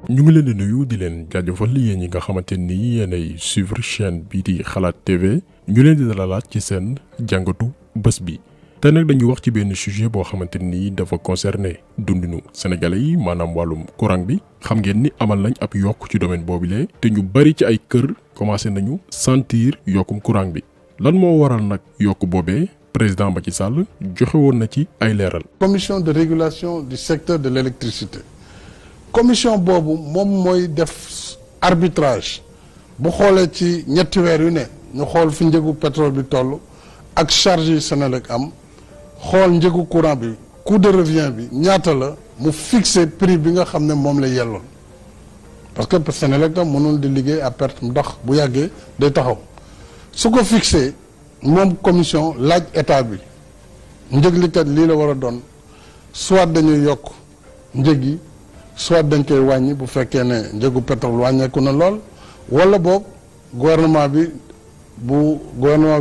ñu ngi leen di nuyu di leen jaajëfal yéen ñi nga xamante ni yéenay suivre chaîne bii di xalaat TV ñu leen di dalalaat ci seen jàngatu bés bi. te nag dañuy wax ci benn sujet boo xamante ni dafa concerné dundinu sénégalais yi maanaam wàllum courant bi xam ngeen ni amal nañ ab yokk ci domaine boobule te ñu bari ci ay kër commencé nañu sentir yokkum courant bi lan moo waral nag yokk boobee président Macky Sall joxe woon na ci ay leeral. commission de régulation du secteur de l'électricité commission boobu moom mooy def arbitrage bu xoolee ci ñetti weer yu ne ñu xool fi njëgu pétrole bi toll ak charge yi Senelec am xool njëgu courant bi coût de revient bi ñaata la mu fixer prix bi nga xam ne moom la yelloon parce que Senelec tam mënul di liggéey à perte ndax bu yàggee day taxaw su ko fixé moom commission laaj état bi njëg li kat lii la war a doon soit dañuy yokk njëg yi soit dañ koy wàññi bu fekkee ne njëgu pétrole wàññeeku na lool wala boog gouvernement bi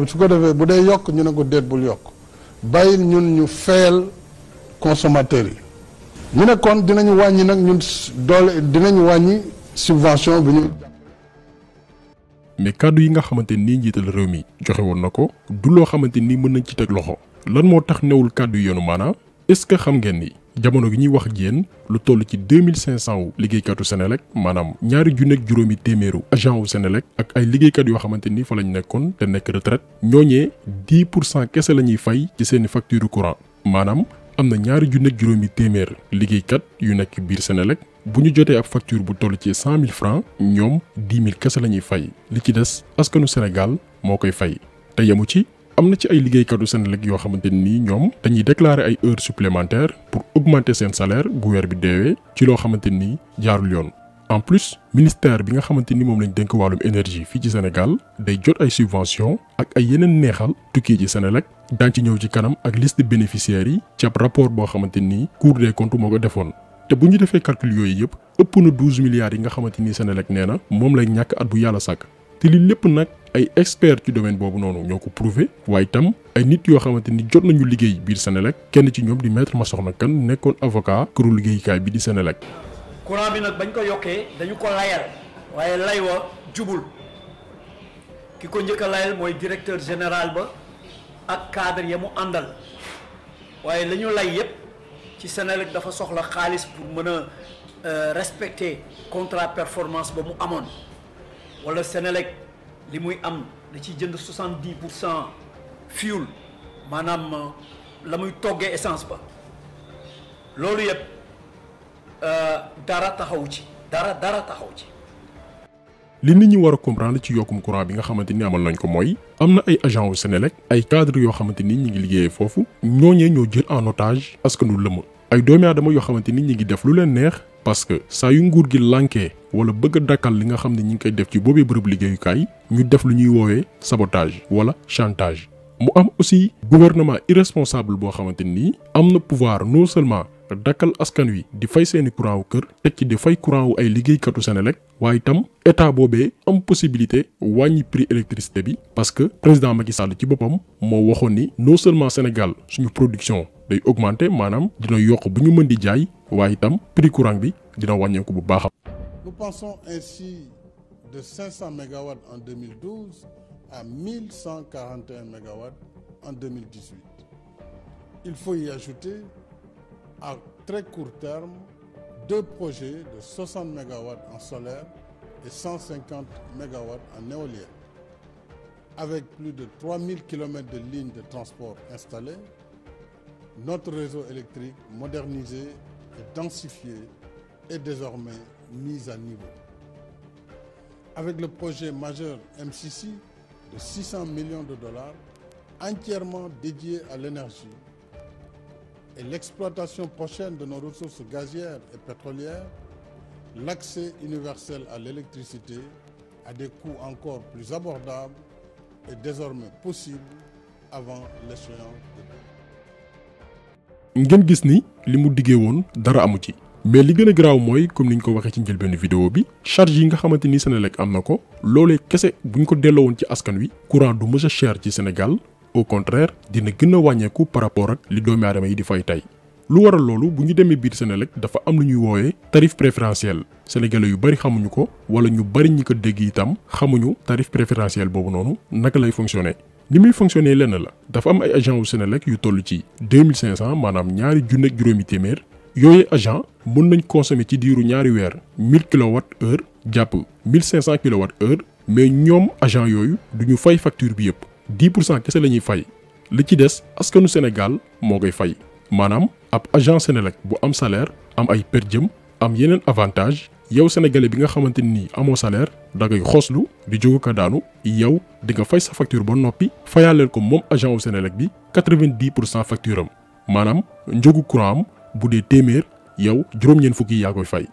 su ko defee bu dee yokk ñu ne ko déet bul yokk bàyyil ñun ñu fayal consommateurs yi ñu ne kon dinañu wàññi nag ñun doole dinañu wàññi subvention bi ñu. mais kàddu yi nga xamante ni njiital réew mi joxe woon na ko du loo xamante ni mën nañ ci teg loxo lan moo tax newul kàddu yoonu maanaam est-ce que xam ngeen ni jamono gi ñuy wax ak yéen lu toll ci 2500 wu liggéeykatu Senelec maanaam ñaari junni ak juróomi téeméeru agent wu Senelec ak ay liggéeykat yoo xamante ni fa lañ nekkoon te nekk retraite ñooñee 10% kese la ñuy fay ci seeni facture courant maanaam am na ñaari junni ak juróomi téeméer liggéeykat yu nekk biir Senelec bu ñu jotee ab facture bu toll ci 100 000 francs ñoom 10 000 kese la ñuy fay li ci des askanu Sénégal moo koy fay te yemu ci. am na ci ay liggéeykatu Senelec yoo xamante ni ñoom dañuy déclarer ay heures supplémentaires pour augmenter seen salaire bu weer bi deewee ci loo xamante ni jaarul yoon. en plus ministère bi nga xamante ni moom lañ dénk wàllum énergie fii ci Sénégal day jot ay subventions ak ay yeneen neexal tukkee ci Senelec daan ci ñëw ci kanam ak liste bénéficiaires yi ci ab rapport boo xamante ni Cour des comptes moo ko defoon. te bu ñu defee calcul yooyu yëpp ëpp na 12 milliards yi nga xamante ni Senelec nee na moom lay ñàkk at bu yàlla sàkk te li lépp nag. ay experts ci domaine boobu noonu ñoo ko prouvé waaye itam ay nit yoo xamante ni jot nañu liggéey biir Senelec kenn ci ñoom di maître Massokhna Kane nekkoon avocat këru liggéeykaay bi di Senelec. courant bi nag bañ ko yokkee dañu ko layal waaye lay wa jubul ki ko njëkk a layal mooy directeur général ba ak cadre ya mu àndal waaye la ñu lay yépp ci Senelec dafa soxla xaalis pour mën a respecter contrat performance ba mu amoon wala Senelec li muy am da ciy jënd 70% fuel maanaam la muy toggee essence ba loolu yëpp dara taxawu ci dara taxawu ci. li nit ñi war a comprendre ci yokkum courant bi nga xamante ni amal nañ ko mooy am na ay agent wu Senelec ay cadre yoo xamante ni ñi ngi liggéeyee foofu ñooñee ñoo jël en otage askanu lëmm ay doomi aadama yoo xamante ni ñi ngi def lu leen neex. parce que saa yu nguur gi lànkee wala bëgg a dakkal li nga xam ne ñi ngi koy def ci boobee bërëb liggéeyukaay ñu def lu ñuy woowee sabotage wala chantage mu am aussi gouvernement irresponsable boo xamante ni am na pouvoir non seulement dakkal askan wi di fay seeni courant wu kër teg ci di fay courant wu ay liggéeykatu Senelec waaye itam état boobee am possibilité wàññi prix électricité bi parce que président Macky Sall ci boppam moo waxoon ni non seulement Sénégal suñu production day augmenter maanaam dina yokk bu ñu mën di jaay waaye itam prix courant bi dina wàññeeku bu baax. Nous passons ainsi de 500 mégawatts en 2012 à 1141 mégawatts en 2018. Il faut y ajouter à très court terme 2 projets de 60 mégawatts en solaire et 150 mégawatts en éolien. Avec plus de 3000 km de lignes de transport installées, notre réseau électrique modernisé et densifié est désormais mis à niveau. Avec le projet majeur MCC de 600 millions de dollars, entièrement dédié à l'énergie, et l'exploitation prochaine de nos ressources gazières et pétrolières, l'accès universel à l'électricité à des coûts encore plus abordables est désormais possible avant l'échéance de ngeen gis ni li mu diggee woon dara amu ci mais li gën a garaaw mooy comme niñ ko waxee ci njëlbeenu vidéo bi charge yi nga xamante ni Senelec am na ko loolee kese buñ ko delloo woon ci askan wi courant du mës a cher ci Sénégal au contraire dina gën a wàññeeku par rapport ak li doomi aadama yi di fay tey lu waral loolu bu ñu demee biir Senelec dafa am lu ñuy woowee tarif préférentiel sénégalais yu bari xamuñu ko wala ñu bari ñi ko dégg itam xamuñu tarif préférentiel boobu noonu naka lay fonctionner. li muy fonctionner lenn la dafa am ay agent wu Senelec yu toll ci 2500 maanaam ñaari junni ak juróomi téeméer yooyu agent mën nañ consommer ci diiru ñaari weer 1000 kWh jàpp 1500 kWh mais ñoom agent yooyu duñu fay facture bi yëpp 10% kese la ñuy fay li ci des askanu Sénégal moo koy fay maanaam ab agent Senelec bu am salaire am ay per diem am yeneen avantage yow sénégalais bi nga xamante ni amoo salaire da ngay xoslu di jógu ko daanu yow di nga fay sa facture ba noppi fayaaleel ko moom agent wu Senelec bi 90% facture am maanaam njëgu courant am bu dee téeméer yow juróom-ñeent fukki yaa koy fay.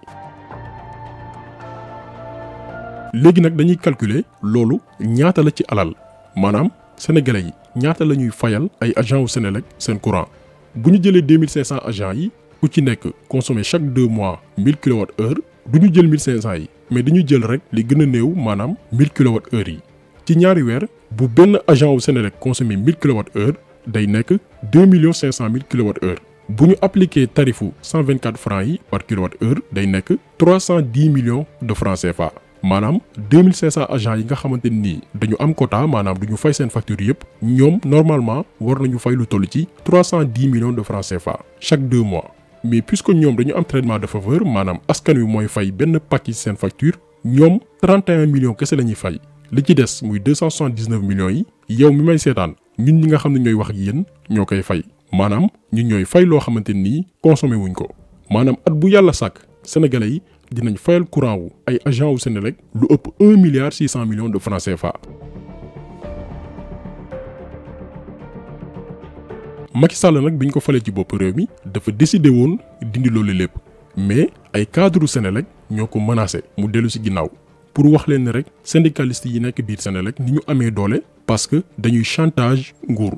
léegi nag dañuy calculer loolu ñaata la ci alal maanaam sénégalais yi ñaata la ñuy fayal ay agent wu Senelec seen courant bu ñu jëlee 2500 agents yi ku ci nekk consommer chaque 2 mois 1000 kWh du ñu jël 1500 yi mais dañuy jël rek li gën a néew maanaam 1000 kWh yi ci ñaari weer bu benn agent wu Senelec consommer 1000 kWh day nekk 2 500 000 kWh bu ñu appliqué tarifu 124 francs yi par kWh day nekk 310 millions de francs CFA maanaam 2500 agents yi nga xamante ni dañu am quota maanaam du ñu fay seen facture yëpp ñoom normalement war nañu fay lu toll ci 310 millions de francs CFA chaque 2 mois. mais puisque ñoom dañu am traitement de faveur maanaam askan wi mooy fay benn pàcc ci seen facture ñoom 31 millions kese la ñuy fay li ci des muy 279 millions yi yow mi may seetaan ñun ñi nga xam ne ñooy wax ak yéen ñoo koy fay maanaam ñun ñooy fay loo xamante ni consommé wuñ ko maanaam at bu yàlla sàkk sénégalais yi dinañ fayal courant wu ay agent wu Senelec lu ëpp 1 milliard 600 millions de francs CFA. Macky Sall nag bi ñu ko falee ci bopp réew mi dafa décidé woon dindi loolu lépp mais ay cadre Senelec ñoo ko menacé mu dellu ci ginnaaw pour wax leen ne rek syndicaliste yi nekk biir Senelec ni ñu amee doole parce que dañuy chantage nguur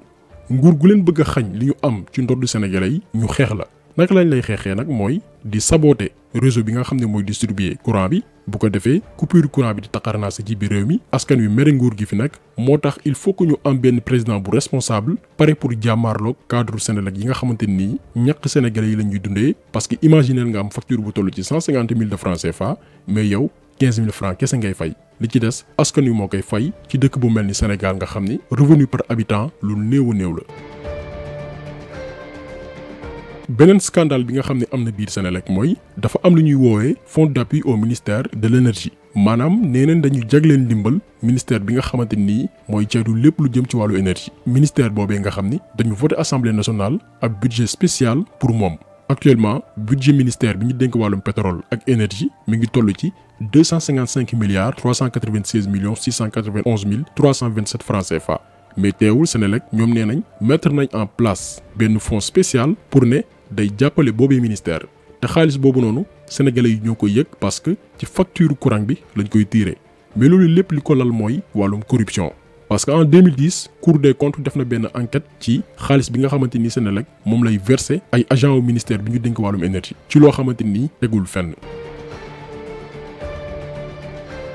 gu leen bëgg a xañ li ñu am ci ndoddu sénégalais yi ñu xeex la naka lañ lay xeexee nag mooy di saboter réseau bi nga xam ne mooy distribuer courant bi bu ko defee coupure courant bi di taqarnaase ci biir réew mi askan wi mere nguur gi fi nekk moo tax il faut que ñu am benn président bu responsable pare pour jàmmaarloog cadre Senelec yi nga xamante nii ñàkk sénégalais yi la ñuy dundee parce que imagineel nga am facture bu toll ci 150 000 de francs CFA mais yow 15 000 francs kese ngay fay li ci des askan wi moo koy fay ci dëkk bu mel ni Sénégal nga xam ni revenu par habitant lu néew a néew la. beneen scandale bi nga xam ne am na biir Senelec mooy dafa am lu ñuy woowee fonds d'appui au ministère de l'énergie maanaam nee neen dañu jagleen ndimbal ministère bi nga xamante nii mooy ceytu lépp lu jëm ci wàllu énergie ministère boobee nga xam ni dañu voté assemblée nationale ab budget spécial pour moom actuellement budget ministère bi ñu dénk wàllum pétrole ak énergie mi ngi toll ci 255 milliards 396 millions 691 mille 327 francs CFA mais teewul Senelec ñoom nee nañ mettre nañ en place benn fonds spécial pour ne day jàppale boobee ministère te xaalis boobu noonu sénégalais yi ñoo koy yëg parce que ci facture courant bi lañ koy tirer mais loolu lépp li ko lal mooy wàllum corruption parce que en 2010 Cour des comptes def na benn enquête ci xaalis bi nga xamante ni Senelec moom lay verser ay agents au ministère bi ñu dénk wàllum énergie ci loo xamante ni tegul fenn.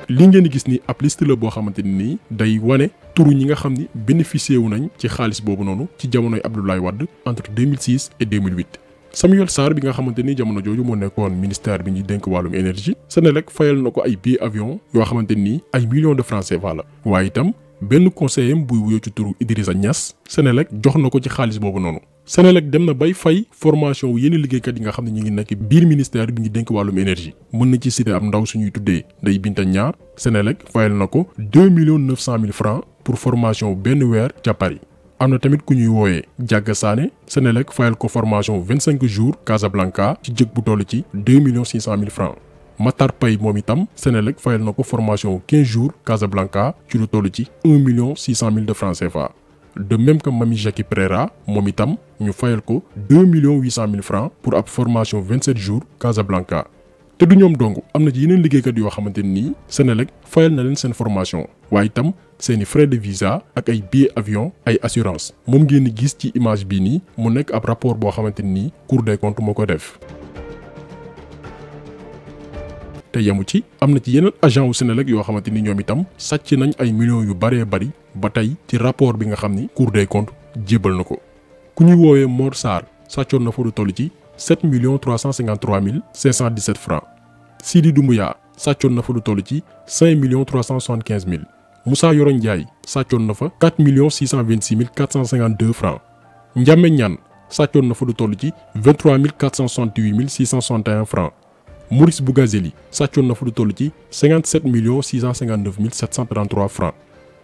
li ngeen di gis ni ab liste la boo xamante ni day wane turu ñi nga xam ni bénéficié wu nañ ci xaalis boobu noonu ci jamonoy Abdoulaye Wade entre 2006 et 2008. Samuel Sarr bi nga xamante ni jamono jooju moo nekkoon ministère bi ñuy dénk wàllum énergie Senelec fayal na ko ay billets avion yoo xamante ni ay millions de francs CFA la waaye itam benn conseiller buy wuyoo ci turu Idrissa Niass Senelec jox na ko ci xaalis boobu noonu. Senelec dem na bay fay formation wu yenn liggéeykat yi nga xam ne ñu ngi nekk biir ministère bi ñu dénk wàllum énergie mën na ci citer am ndaw suñuy tuddee Ndeye Binta Niang Senelec fayal na ko 2 900 000 francs pour formation benn weer ca Paris. am na tamit ku ñuy wooyee Diaga Sané Senelec fayal ko formation 25 jours Casablanca ci jëg bu toll ci 2 600 000 francs. Matar Paye moom itam Senelec fayal na ko formation 15 jours Casablanca ci lu toll ci 1 600 000 de francs CFA. de même que Mami Jackie Préra moom itam ñu fayal ko 2 800 000 francs pour ab formation 27 jours Casablanca. te du ñoom dong am na ci yeneen liggéeykat yoo xamante ni Senelec fayal na leen seen formation waaye itam seeni frais de visa ak ay billets avion ay assurance moom ngeen di gis ci image bii nii mu nekk ab rapport boo xamante ni Cour des comptes moo ko def. te yemu ci am na ci yeneen agent wu Senelec yoo xamante ni ñoom itam sàcc nañ ay millions yu baree bari ba tey ci rapport bi nga xam ni Cour des comptes jébal na ko. ku ñuy woowee Mor Sarr sàccoon na fa lu toll ci 7 353 517 francs. Sidi Doumbouya sàccoon na fa lu toll ci 5 375 000. Moussa Yoro Ndiaye sàccoon na fa 4 626 452 francs. Ndiame Niane sàccoon na fa lu toll ci 23 468 661 francs. Maurice Bougazeli sàccoon na fa lu toll ci 57 659 733 francs.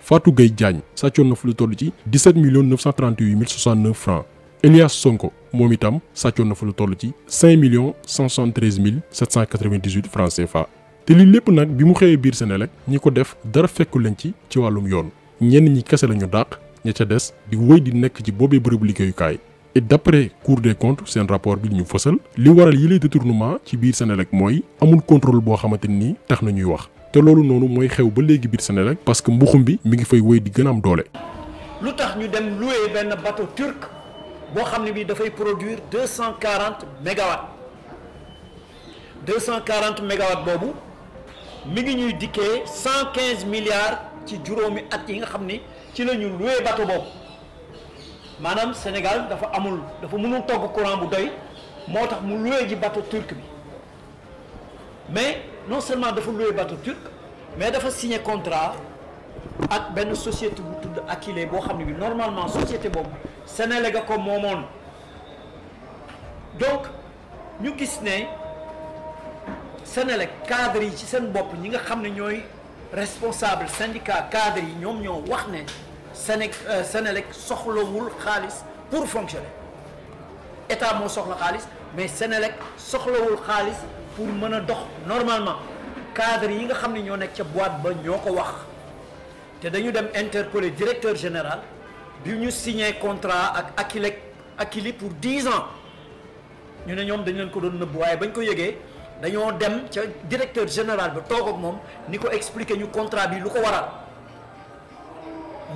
Fatou Gueye Diagne sàccoon na fa lu toll ci 17 938 069 francs. Elias Sonko moom itam sàccoon na fa lu toll ci 5 173 798 francs CFA. te lii lépp nag bi mu xëyee biir Senelec ñi ko def dara fekku leen ci wàllum yoon ñenn ñi kese la ñu dàq ña ca des di wéy di nekk ci boobee bërëbu liggéeyukaay. et d'après Cour des comptes seen rapport bi ñu fësal li waral yile détournement ci biir Senelec mooy amul contrôle boo xamante ni tax na ñuy wax te loolu noonu mooy xew ba léegi biir Senelec parce que mbuxum bi mi ngi fay wéy di gën a am doole. lu tax ñu dem louer benn bateau turc boo xam ne bii dafay produire 240 mégawatts 240 mégawatts boobu mi ngi ñuy dikkee 115 milliards ci juróomi at yi nga xam ni ci la ñu louer bateau boobu. maanaam Sénégal dafa mënul togg courant bu doy moo tax mu loué ji bateau turc bi mais non seulement dafa loué bateau turc mais dafa signé contrat ak benn société bu tudd Akilee boo xam ne bi normalement société boobu Senelec a ko moomoon donc ñu gis ne Senelec cadre yi ci seen bopp ñi nga xam ne ñooy responsable syndicat cadre yi ñoom ñoo wax ne Senelec soxlawul xaalis pour fonctionner état moo soxla xaalis mais Senelec soxlawul xaalis pour mën a dox normalement cadre yi nga xam ne ñoo nekk ca boîte ba ñoo ko wax te dañu dem interpeller directeur général bi ñu signé contrat ak Akilee pour 10 ans ñu ne ñoom dañ leen ko doon nëbb waaye bañ ko yëgee dañoo dem ca directeur général ba toog ak moom ni ko expliquer ñu contrat bi lu ko waral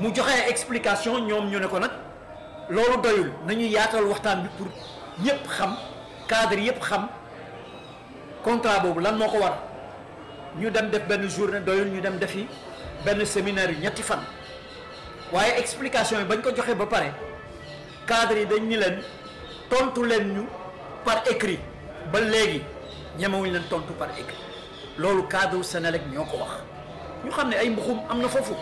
mu joxe explication ñoom ñu ne ko nag loolu doyul nañu yaatal waxtaan bi pour ñëpp xam cadre yëpp xam contrat boobu lan moo ko war ñu dem def benn journée doyul ñu dem defi benn séminaire yu ñetti fan waaye explication yi bañ ko joxe ba pare cadre yi dañ ni leen tontu leen ñu par écrit ba léegi ñemewuñ leen tontu par écrit loolu cadre Senelec ñoo ko wax ñu xam ne ay mbuxum am na foofu.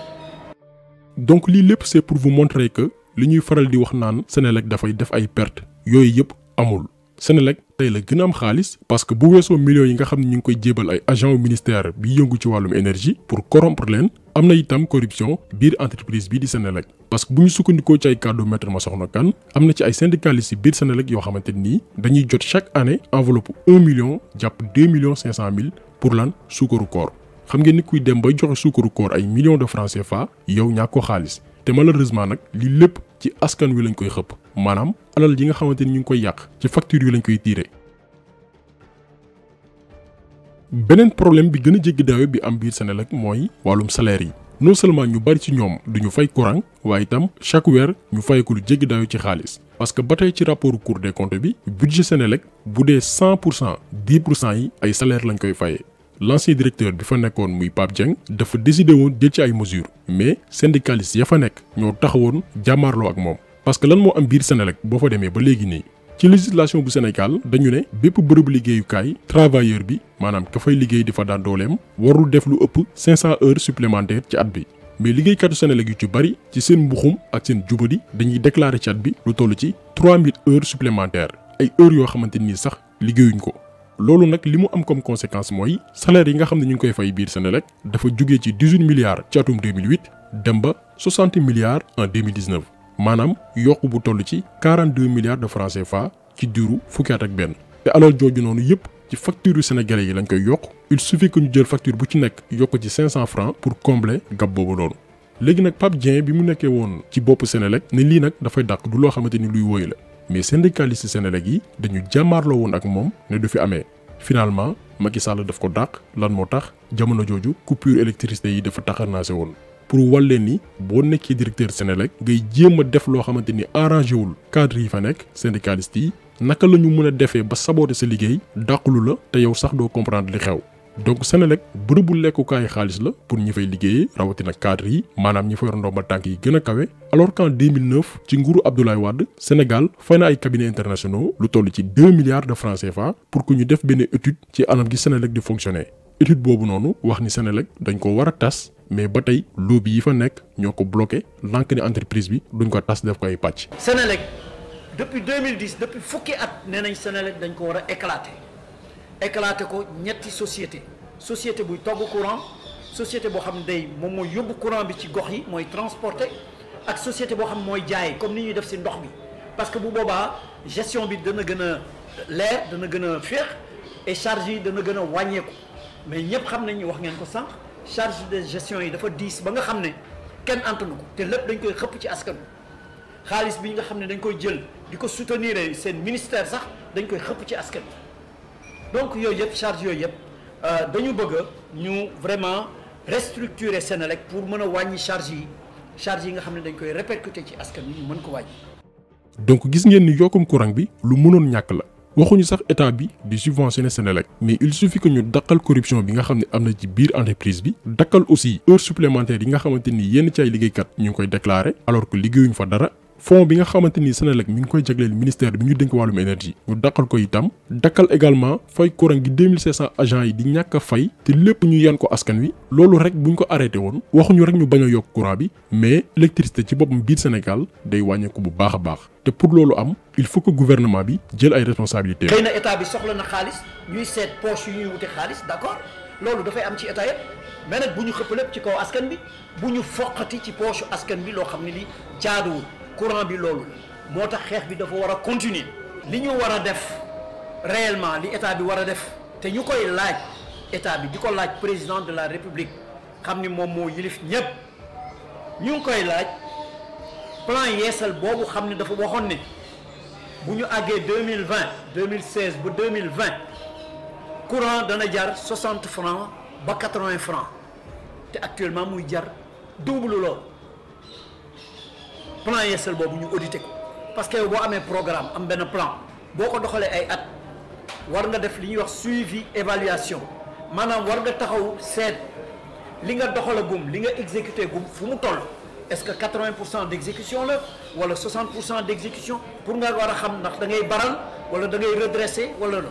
donc lii lépp c'est pour vous montrer que li ñuy faral di wax naan Senelec dafay def ay pertes yooyu yëpp amul Senelec tey la gën a am xaalis parce que bu weesoo millions yi nga xam ne ñu ngi koy jébal ay agents au ministère bi yëngu ci wàllum énergie pour corrompre leen am na itam corruption biir entreprise bii di Senelec parce que bu ñu sukkandikoo ci ay kàddu Maître Massokhna Kane am na ci ay syndicalistes yi biir Senelec yoo xamante nii dañuy jot chaque année enveloppe 1 million jàpp 2 500 000 pour lan suukaru koor xam ngeen ni kuy dem bay joxe suukaru koor ay millions de francs CFA yow ñàkk ko xaalis te malheureusement nag lii lépp ci askan wi lañ koy xëpp maanaam alal ji nga xamante ni ñu ngi koy yàq ci facture yi lañ koy tiire. beneen problème bi gën a jéggi daawe bi am biir Senelec mooy wàllum salaire yi non seulement ñu bari ci ñoom duñu fay courant waaye itam chaque weer ñu fay ko lu jéggi daawe ci xaalis parce que ba tey ci rapportu Cour des comptes bi budget Senelec bu dee 100% 10% yi ay salaire lañ koy fayee. L'ancien directeur bi fa nekkoon muy Pape Dieng dafa décidé woon jël ci ay mesures mais syndicalistes ya fa nekk ñoo taxawoon jàmmaarloo ak moom parce que lan moo am biir Senelec boo fa demee ba léegi nii ci législation bu Sénégal dañu ne bépp bërëbu liggéeyukaay travailleur bi maanaam ka fay liggéey di fa daan dooleem warul def lu ëpp 500 heures supplémentaires ci at bi mais liggéeykatu Senelec yu ci bari ci seen mbuxum ak seen jubadi dañuy déclarer ci at bi lu toll ci 3000 heures supplémentaires ay heures yoo xamante ni sax liggéeyuñ ko. loolu nag li mu am comme conséquence mooy salaire yi nga xam ne ñu ngi koy fay biir Senelec dafa jugee ci 18 milliards ci atum 2008 dem ba 60 milliards en 2019 maanaam yokku bu toll ci 42 milliards de francs CFA ci diiru fukki at ak benn te alal jooju noonu yëpp ci facture yu sénégalais yi lañ koy yokk il suffit que ñu jël facture bu ci nekk yokk ci 500 francs pour combler gap boobu noonu. léegi nag Pape Dieng bi mu nekkee woon ci boppu Senelec ne lii nag dafay dàq du loo xamante ni luy wóy la. mais syndicaliste Senelec yi dañu jàmmaarloo woon ak moom ne du fi amee finalement Macky Sall daf ko dàq lan moo tax jamono jooju coupure électricité yi dafa taxarnaase woon pour wal leen ni boo nekkee directeur Senelec ngay jéem a def loo xamante ni arrangé wul cadre yi fa nekk syndicaliste yi naka la ñu mën a defee ba saboter sa liggéey dàqulu la te yow sax doo comprendre li xew donc Senelec bërëbu lekkukaay xaalis la pour ñi fay liggéeyee rawatina cadre yi maanaam ñi fa yor ndombal tànk yi gën a kawe alors qu'en 2009 ci nguuru Abdoulaye Wade Sénégal fay na ay cabinets internationaux lu toll ci 2 milliards de francs CFA pour que ñu def benn étude ci anam gi Senelec di fonctionner étude boobu noonu wax ni Senelec dañ ko war a tas mais ba tey lobby yi fa nekk ñoo ko bloqué lànk ni entreprise bi duñ ko tas def ko ay pàcc. Senelec depuis 2010 depuis fukki at nee nañ Senelec dañ ko war a éclater ko ñetti société buy togg courant société boo xam ne day moom mooy yóbbu courant bi ci gox yi mooy transporter ak société boo xam ne mooy jaay comme ni ñuy def ci ndox bi parce que bu boobaa gestion bi dana gën a leer dana gën a féex et charge yi dana gën a wàññeeku mais ñëpp xam nañ wax ngeen ko sànq charge de gestion yi dafa diis ba nga xam ne kenn antanu ko te lépp dañ koy xëpp ci askan wi xaalis bi nga xam ne dañ koy jël di ko soutenir seen ministère sax dañ koy xëpp ci askan wi donc yooyu yëpp charge yooyu yëpp dañu bëgg ñu vraiment restructurer Senelec pour mën a wàññi charge yi nga xam ne dañ koy répercuter ci askan wi ñu mën ko wàññi. donc gis ngeen ni yokkum courant bi lu mënoon ñàkk la waxuñu sax état bi di subventionner Senelec mais il suffit que ñu dakkal corruption bi nga xam ne am na ci biir entreprise bi dakkal aussi heures supplémentaires yi nga xamante ni yenn ci ay liggéeykat ñu ngi koy déclarer alors que liggéeyuñ fa dara. fonds bi nga xamante ni Senelec mi ngi koy jagleel ministère bi ñu dénk wàllum énergie ñu dakkal ko itam dakkal également fay courant gi 2500 agents yi di ñàkk a fay te lépp ñu yan ko askan wi loolu rek buñ ko arrêté woon waxuñu rek ñu bañ a yokk courant bi mais électricité ci boppam biir Sénégal day wàññeeku bu baax a baax te pour loolu am il faut que gouvernement bi jël ay responsabilités. xëy na état bi soxla na xaalis ñuy seet poche yu ñuy wute xaalis d'accord loolu dafay am ci état yëpp mais nag bu ñu xëpp lépp ci kaw askan bi bu ñu foqati ci poche askan bi loo xam ne li jaaduwul. courant bi loolu moo tax xeex bi dafa war a continuer li ñu war a def réellement li état bi war a def te ñu koy laaj état bi di ko laaj président de la république xam ni moom moo yilif ñépp ñu ngi koy laaj plan yeesal boobu xam ne dafa waxoon ne bu ñu àggee 2016 ba 2020 courant dana jar 60 francs ba 80 francs te actuellement muy jar double loolu plan yeesal boobu ñu audité ko parce que boo amee programme am benn plan boo ko doxalee ay at war nga def li ñuy wax suivi évaluation maanaam war nga taxaw seet li nga doxalagum li nga exécuté gum fu mu toll est-ce que 80% d'exécution la wala 60% d'exécution pour nga war a xam ndax da ngay baral wala da ngay redresser wala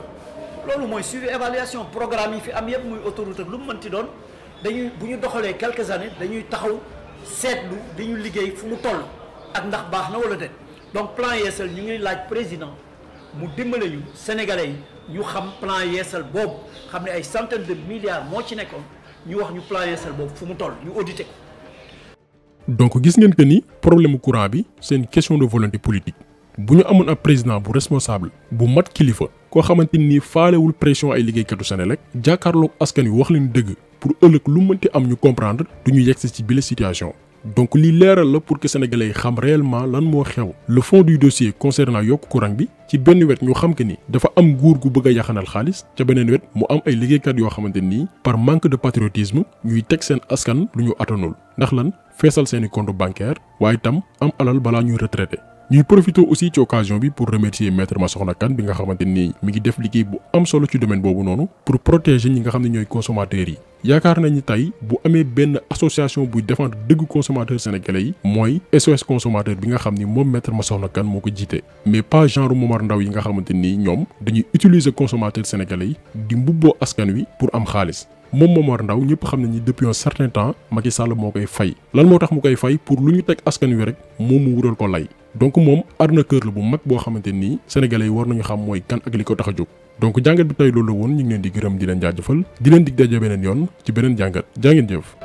loolu mooy suivi évaluation programme yi fi am yëpp muy autoroute ak lu mu mënti doon dañuy bu ñu doxalee quelques années dañuy taxaw seetlu dañu liggéey fu mu toll. ak ndax baax na wala déet donc plan yeesal ñu ngi laaj président mu dimbale ñu sénégalais yi ñu xam plan yeesal boobu xam ne ay centaines de milliards moo ci nekkoon ñu wax ñu plan yeesal boobu fu mu toll ñu audité ko. donc gis ngeen que ni problème courant bi c'est une question de volonté politique bu ñu amoon ab président bu responsable bu mat kilifa koo xamante ni faalewul pression ay liggéeykatu Senelec jàkkaarloog askan wi wax leen dëgg pour ëllëg lu mënti am ñu comprendre du ñu yegsi ci bile situation. donc li leeral la pour que sénégalais yi xam réellement lan moo xew le fond du dossier concernant yokk courant bi ci benn wet ñu xam que ni dafa am nguur gu bëgg a yaxanal xaalis ca beneen wet mu am ay liggéeykat yoo xamante nii par manque de patriotisme ñuy teg seen askan lu ñu atanul ndax lan feesal seeni compte bancaire waaye itam am alal balaa ñuy retraité. ñuy profité aussi ci occasion bi pour remercier maître Massokhna Kane bi nga xamante ni mi ngi def liggéey bu am solo ci domaine boobu noonu pour protéger ñi nga xam ne ñooy consommateurs yi. yaakaar nañu tey bu amee benn association buy défendre dëgg consommateur sénégalais yi mooy SOS consommateur bi nga xam ni moom maître Massokhna Kane moo ko jiite mais pas genre Momar Ndao yi nga xamante ni ñoom dañuy utiliser consommateur sénégalais yi di mbubboo askan wi pour am xaalis. moom Momar Ndao ñëpp xam nañ ni depuis un certain temps Macky Sall moo koy fay lan moo tax mu koy fay pour lu ñu teg askan wi rek moom mu wutal ko lay donc moom arnaqueur la bu mag boo xamante nii sénégalais yi war nañu xam mooy kan ak li ko tax a jóg. donc jàngat bi tey loolu la woon ñu ngi leen di gërëm di leen jaajëfal di leen dig daje beneen yoon ci beneen jàngat jaa ngeen jëf.